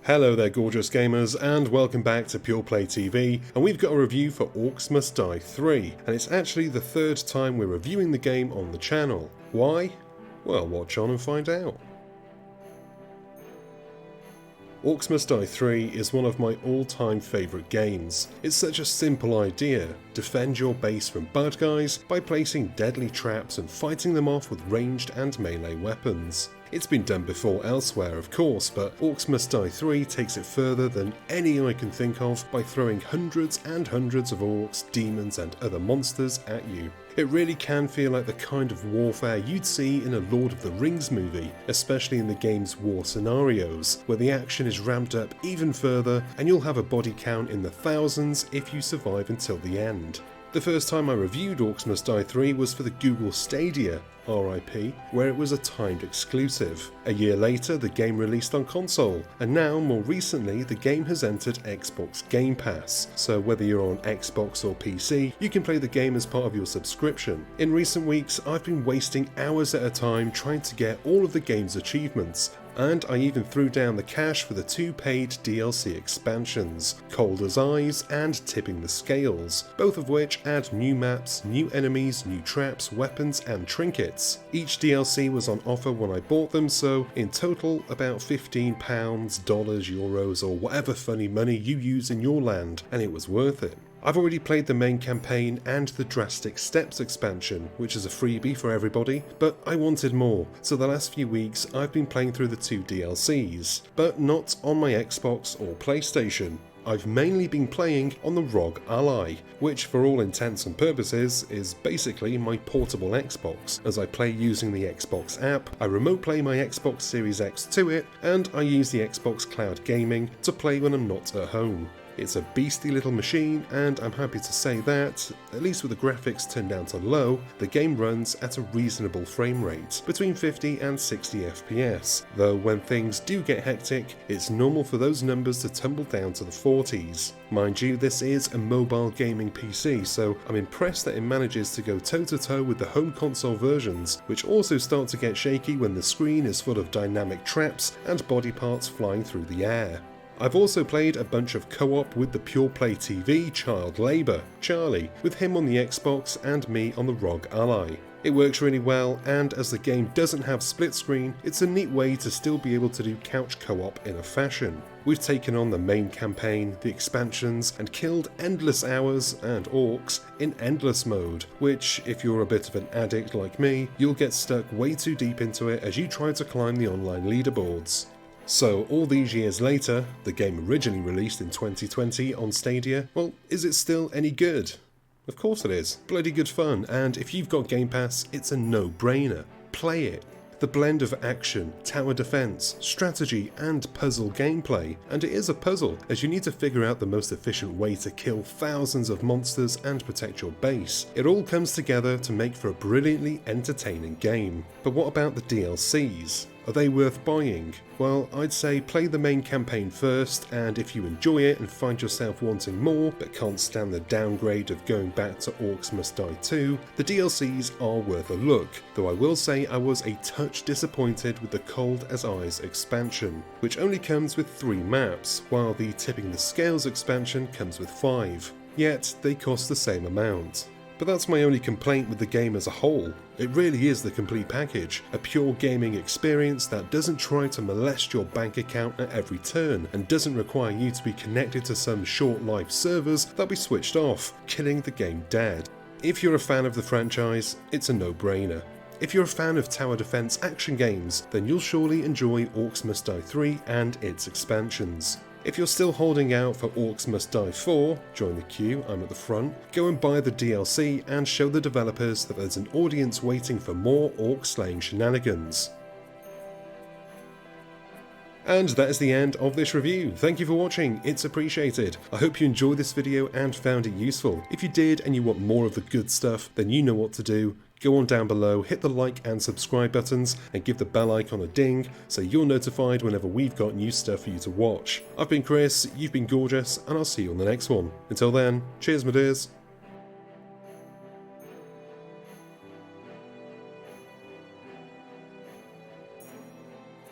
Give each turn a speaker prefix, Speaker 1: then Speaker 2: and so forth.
Speaker 1: Hello there gorgeous gamers and welcome back to Pure Play TV, and we've got a review for Orcs Must Die 3, and it's actually the third time we're reviewing the game on the channel. Why? Well, watch on and find out. Orcs Must Die 3 is one of my all-time favourite games. It's such a simple idea. Defend your base from bad guys by placing deadly traps and fighting them off with ranged and melee weapons. It's been done before elsewhere of course, but Orcs Must Die 3 takes it further than any I can think of by throwing hundreds and hundreds of orcs, demons and other monsters at you. It really can feel like the kind of warfare you'd see in a Lord of the Rings movie, especially in the game's war scenarios, where the action is ramped up even further and you'll have a body count in the thousands if you survive until the end. The first time I reviewed Orcs Must Die 3 was for the Google Stadia, RIP, where it was a timed exclusive. A year later the game released on console, and now more recently the game has entered Xbox Game Pass, so whether you're on Xbox or PC, you can play the game as part of your subscription. In recent weeks I've been wasting hours at a time trying to get all of the game's achievements, and I even threw down the cash for the 2 paid DLC expansions, Cold as Ice and Tipping the Scales, both of which add new maps, new enemies, new traps, weapons and trinkets. Each DLC was on offer when I bought them, so in total about £15, dollars, euros or whatever funny money you use in your land, and it was worth it. I've already played the main campaign and the Drastic Steps expansion, which is a freebie for everybody, but I wanted more, so the last few weeks I've been playing through the 2 DLCs, but not on my Xbox or PlayStation. I've mainly been playing on the ROG Ally, which for all intents and purposes is basically my portable Xbox, as I play using the Xbox app, I remote play my Xbox Series X to it, and I use the Xbox Cloud Gaming to play when I'm not at home. It's a beastly little machine, and I'm happy to say that, at least with the graphics turned down to low, the game runs at a reasonable frame rate, between 50 and 60 FPS, though when things do get hectic, it's normal for those numbers to tumble down to the 40s. Mind you, this is a mobile gaming PC, so I'm impressed that it manages to go toe-to-toe with the home console versions, which also start to get shaky when the screen is full of dynamic traps and body parts flying through the air. I've also played a bunch of co-op with the Pure Play TV child labour, Charlie, with him on the Xbox and me on the ROG Ally. It works really well, and as the game doesn't have split screen, it's a neat way to still be able to do couch co-op in a fashion. We've taken on the main campaign, the expansions, and killed endless hours and orcs in endless mode, which, if you're a bit of an addict like me, you'll get stuck way too deep into it as you try to climb the online leaderboards. So all these years later, the game originally released in 2020 on Stadia, well, is it still any good? Of course it is. Bloody good fun, and if you've got Game Pass, it's a no-brainer. Play it. The blend of action, tower defense, strategy and puzzle gameplay, and it is a puzzle as you need to figure out the most efficient way to kill thousands of monsters and protect your base. It all comes together to make for a brilliantly entertaining game. But what about the DLCs? Are they worth buying? Well, I'd say play the main campaign first, and if you enjoy it and find yourself wanting more, but can't stand the downgrade of going back to Orcs Must Die 2, the DLCs are worth a look, though I will say I was a touch disappointed with the Cold as Ice expansion, which only comes with 3 maps, while the Tipping the Scales expansion comes with 5, yet they cost the same amount. But that's my only complaint with the game as a whole. It really is the complete package, a pure gaming experience that doesn't try to molest your bank account at every turn, and doesn't require you to be connected to some short-lived servers that'll be switched off, killing the game dead. If you're a fan of the franchise, it's a no-brainer. If you're a fan of tower defense action games, then you'll surely enjoy Orcs Must Die 3 and its expansions. If you're still holding out for Orcs Must Die 4, join the queue, I'm at the front, go and buy the DLC and show the developers that there's an audience waiting for more orc slaying shenanigans. And that is the end of this review. Thank you for watching, it's appreciated. I hope you enjoyed this video and found it useful. If you did and you want more of the good stuff, then you know what to do. Go on down below, hit the like and subscribe buttons, and give the bell icon a ding so you're notified whenever we've got new stuff for you to watch. I've been Chris, you've been gorgeous, and I'll see you on the next one. Until then, cheers my dears.